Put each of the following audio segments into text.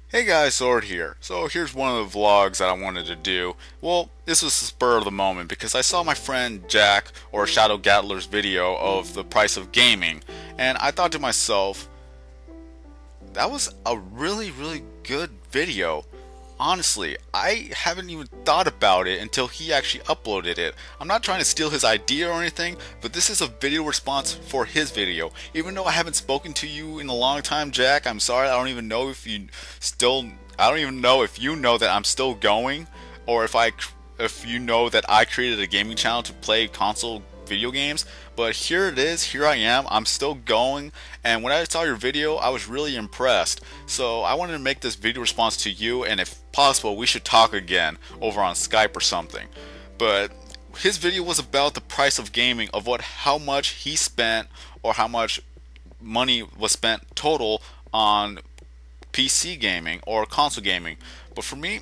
Hey guys, Sword here. So here's one of the vlogs that I wanted to do. Well, this was the spur of the moment because I saw my friend Jack or Shadow Gatler's video of the price of gaming, and I thought to myself, that was a really good video. Honestly, I haven't even thought about it until he actually uploaded it. I'm not trying to steal his idea or anything, but this is a video response for his video. Even though I haven't spoken to you in a long time, Jack, I'm sorry. I don't even know if you still I don't even know if you know that I'm still going, or if you know that I created a gaming channel to play console video games. But here it is, here I am, I'm still going, and when I saw your video I was really impressed. So I wanted to make this video response to you, and if possible we should talk again over on Skype or something. But his video was about the price of gaming, of how much he spent, or how much money was spent total on PC gaming or console gaming. But for me,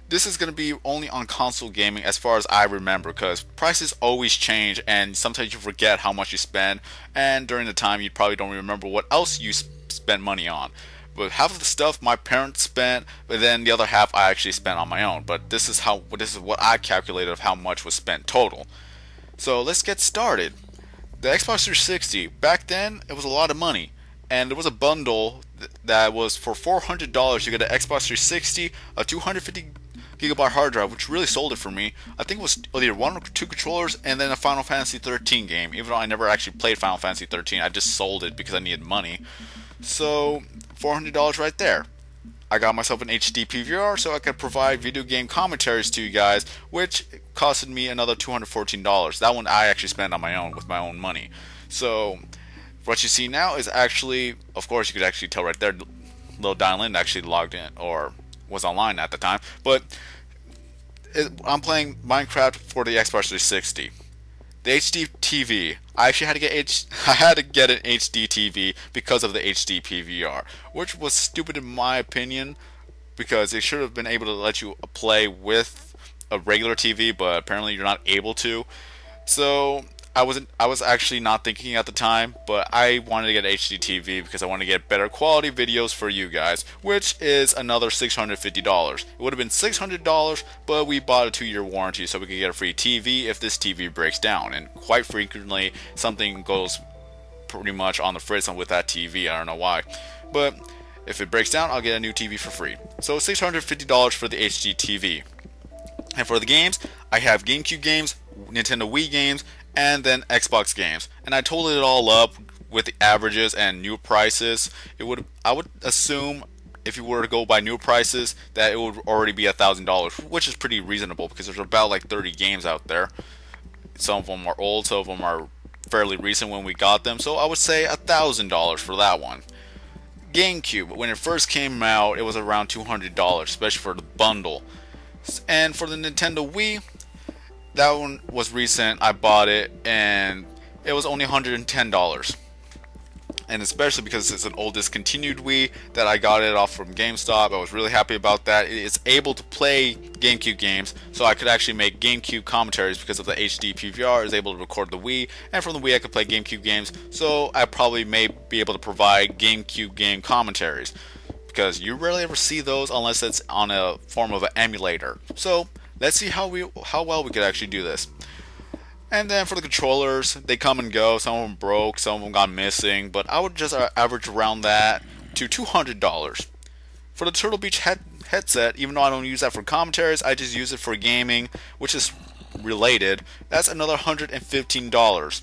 this is going to be only on console gaming as far as I remember, because prices always change and sometimes you forget how much you spend, and during the time you probably don't remember what else you spent money on. But half of the stuff my parents spent, but then the other half I actually spent on my own. But this is what I calculated of how much was spent total. So let's get started. The Xbox 360, back then it was a lot of money, and there was a bundle that was for $400. You get an Xbox 360, a 250 gigabyte hard drive, which really sold it for me. I think it was either one or two controllers, and then a Final Fantasy 13 game. Even though I never actually played Final Fantasy 13, I just sold it because I needed money. So $400 right there. I got myself an HDPVR so I could provide video game commentaries to you guys, which costed me another $214. That one I actually spent on my own with my own money. So what you see now is actually, of course, you could actually tell right there, Lil Dylan actually logged in or was online at the time. But I'm playing Minecraft for the Xbox 360. The HDTV. I actually had to I had to get an HDTV because of the HDPVR, which was stupid in my opinion, because they should have been able to let you play with a regular TV, but apparently you're not able to. So I was actually not thinking at the time, but I wanted to get HDTV because I wanted to get better quality videos for you guys, which is another $650. It would have been $600, but we bought a 2-year warranty so we could get a free TV if this TV breaks down, and quite frequently something goes pretty much on the fritz with that TV. I don't know why, but if it breaks down I'll get a new TV for free. So $650 for the HDTV. And for the games, I have GameCube games, Nintendo Wii games, and then Xbox games. And I totaled it all up with the averages and new prices. I would assume if you were to go by new prices that it would already be $1,000, which is pretty reasonable because there's about like 30 games out there. Some of them are old, some of them are fairly recent when we got them. So I would say $1,000 for that one. GameCube, when it first came out, it was around $200, especially for the bundle. And for the Nintendo Wii, that one was recent. I bought it and it was only $110. And especially because it's an old discontinued Wii that I got it off from GameStop, I was really happy about that. It's able to play GameCube games, so I could actually make GameCube commentaries because of the HD PVR is able to record the Wii, and from the Wii I could play GameCube games, so I probably may be able to provide GameCube game commentaries, because you rarely ever see those unless it's on a form of an emulator. So let's see how well we could actually do this. And then for the controllers, they come and go. Some of them broke, some of them got missing, but I would just average around that to $200. For the Turtle Beach headset, even though I don't use that for commentaries, I just use it for gaming, which is related. That's another $115.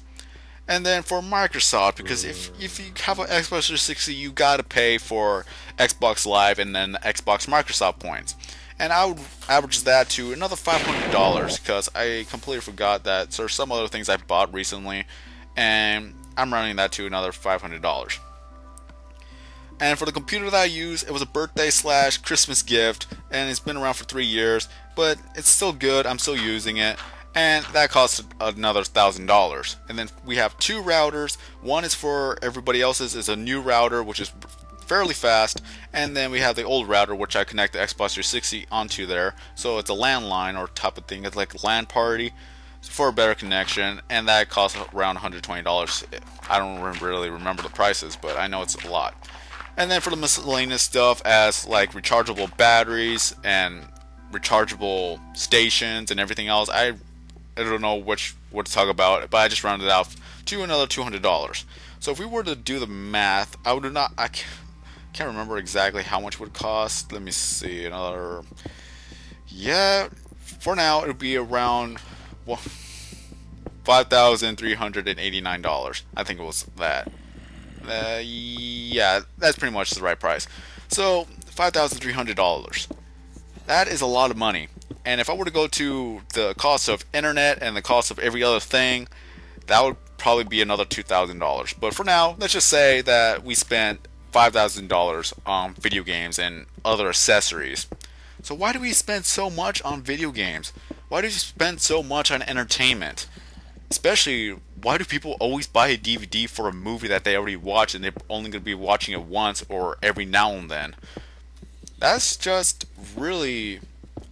And then for Microsoft, because if you have an Xbox 360, you gotta pay for Xbox Live and then Xbox Microsoft points. And I would average that to another $500 because I completely forgot that there's some other things I bought recently, and I'm running that to another $500. And for the computer that I use, it was a birthday / Christmas gift, and it's been around for 3 years, but it's still good. I'm still using it. And that costs another $1,000. And then we have two routers. One is for everybody else's, is a new router, which is fairly fast, and then we have the old router which I connect the Xbox 360 onto there, so it's a landline or type of thing. It's like a LAN party for a better connection, and that costs around $120. I don't really remember the prices, but I know it's a lot. And then for the miscellaneous stuff, as like rechargeable batteries and rechargeable stations and everything else, I don't know what to talk about, but I just rounded it out to another $200. So if we were to do the math, I can't remember exactly how much it would cost. Let me see, yeah, for now it would be around, well, $5,389. I think it was that. Yeah, that's pretty much the right price. So $5,300. That is a lot of money. And if I were to go to the cost of internet and the cost of every other thing, that would probably be another $2,000. But for now, let's just say that we spent $5,000 on video games and other accessories. So why do we spend so much on video games? Why do we spend so much on entertainment? Especially, why do people always buy a DVD for a movie that they already watched and they're only going to be watching it once or every now and then? That's just really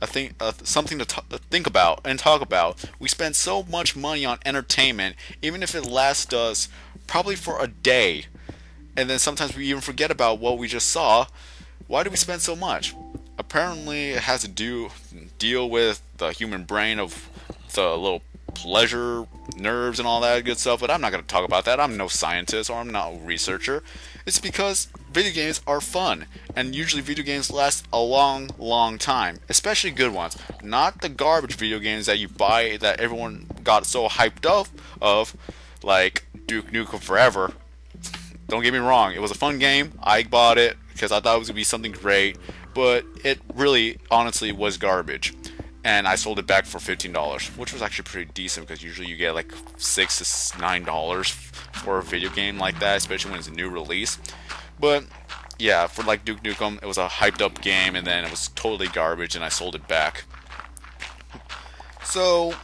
something to think about and talk about. We spend so much money on entertainment, even if it lasts us probably for a day, and then sometimes we even forget about what we just saw. Why do we spend so much? Apparently, it has to deal with the human brain of the little pleasure nerves and all that good stuff, but I'm not going to talk about that. I'm no scientist or I'm not a researcher. It's because video games are fun, and usually video games last a long time, especially good ones. Not the garbage video games that you buy that everyone got so hyped up of, like Duke Nukem Forever. Don't get me wrong, it was a fun game. I bought it because I thought it was going to be something great, but it really honestly was garbage. And I sold it back for $15, which was actually pretty decent because usually you get like $6 to $9 for a video game like that, especially when it's a new release. But yeah, for like Duke Nukem, it was a hyped up game and then it was totally garbage and I sold it back. So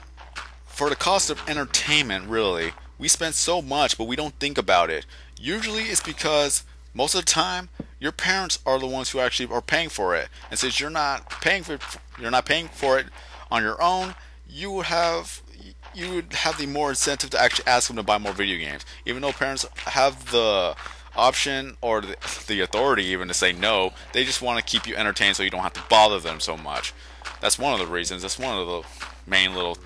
for the cost of entertainment, really, we spend so much, but we don't think about it. Usually it's because most of the time your parents are the ones who actually are paying for it, and since you're not paying for it on your own, you would have the more incentive to actually ask them to buy more video games. Even though parents have the option or the authority even to say no, they just want to keep you entertained so you don't have to bother them so much. That's one of the reasons. That's one of the main little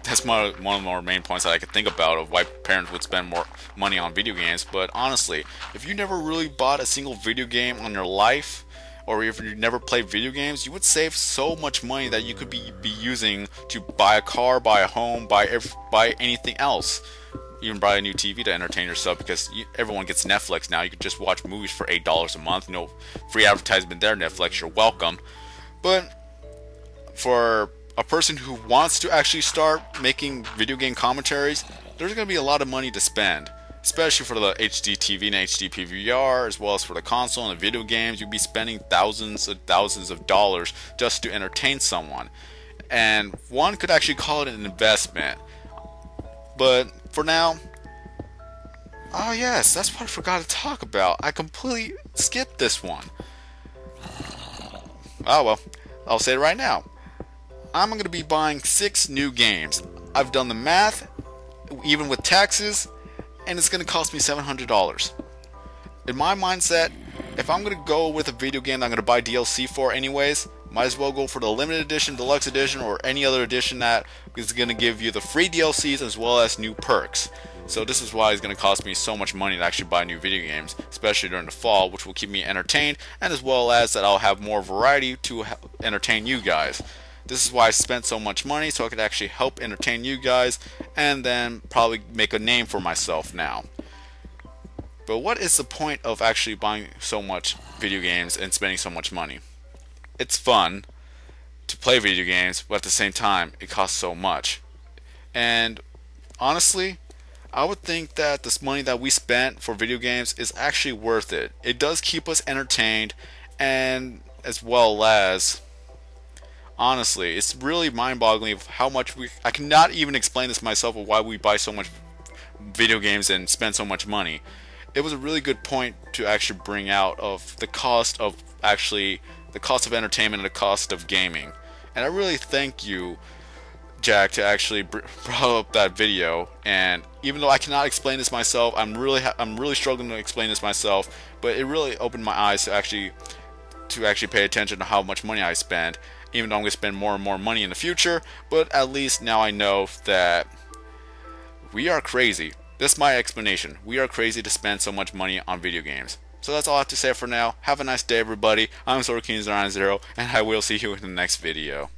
that's one of the more main points that I could think about of why parents would spend more money on video games. But honestly, if you never really bought a single video game on your life, or if you never played video games, you would save so much money that you could be using to buy a car, buy a home, buy anything else. Even buy a new TV to entertain yourself, because everyone gets Netflix now. You can just watch movies for $8 a month. Free advertisement there, Netflix, you're welcome. But for a person who wants to actually start making video game commentaries, there's going to be a lot of money to spend, especially for the HDTV and HDPVR, as well as for the console and the video games. You'll be spending thousands of dollars just to entertain someone, and one could actually call it an investment. But for now, oh yes, that's what I forgot to talk about. I completely skipped this one. Oh well, I'll say it right now. I'm going to be buying 6 new games. I've done the math, even with taxes, and it's going to cost me $700. In my mindset, if I'm going to go with a video game that I'm going to buy DLC for anyways, might as well go for the limited edition, deluxe edition, or any other edition that is going to give you the free DLCs as well as new perks. So this is why it's going to cost me so much money to actually buy new video games, especially during the fall, which will keep me entertained, and as well as that I'll have more variety to entertain you guys. This is why I spent so much money, so I could actually help entertain you guys and then probably make a name for myself now. But what is the point of actually buying so much video games and spending so much money? It's fun to play video games, but at the same time, it costs so much. And honestly, I would think that this money that we spent for video games is actually worth it. It does keep us entertained, and as well as, honestly, it's really mind-boggling of how much I cannot even explain this myself of why we buy so much video games and spend so much money. It was a really good point to actually bring out of the cost of entertainment and the cost of gaming. And I really thank you, Jack to actually brought up that video, and even though I cannot explain this myself, I'm really struggling to explain this myself, but it really opened my eyes to actually pay attention to how much money I spend, even though I'm going to spend more and more money in the future. But at least now I know that we are crazy. That's my explanation. We are crazy to spend so much money on video games. So that's all I have to say for now. Have a nice day, everybody. I'm SwordKing090, and I will see you in the next video.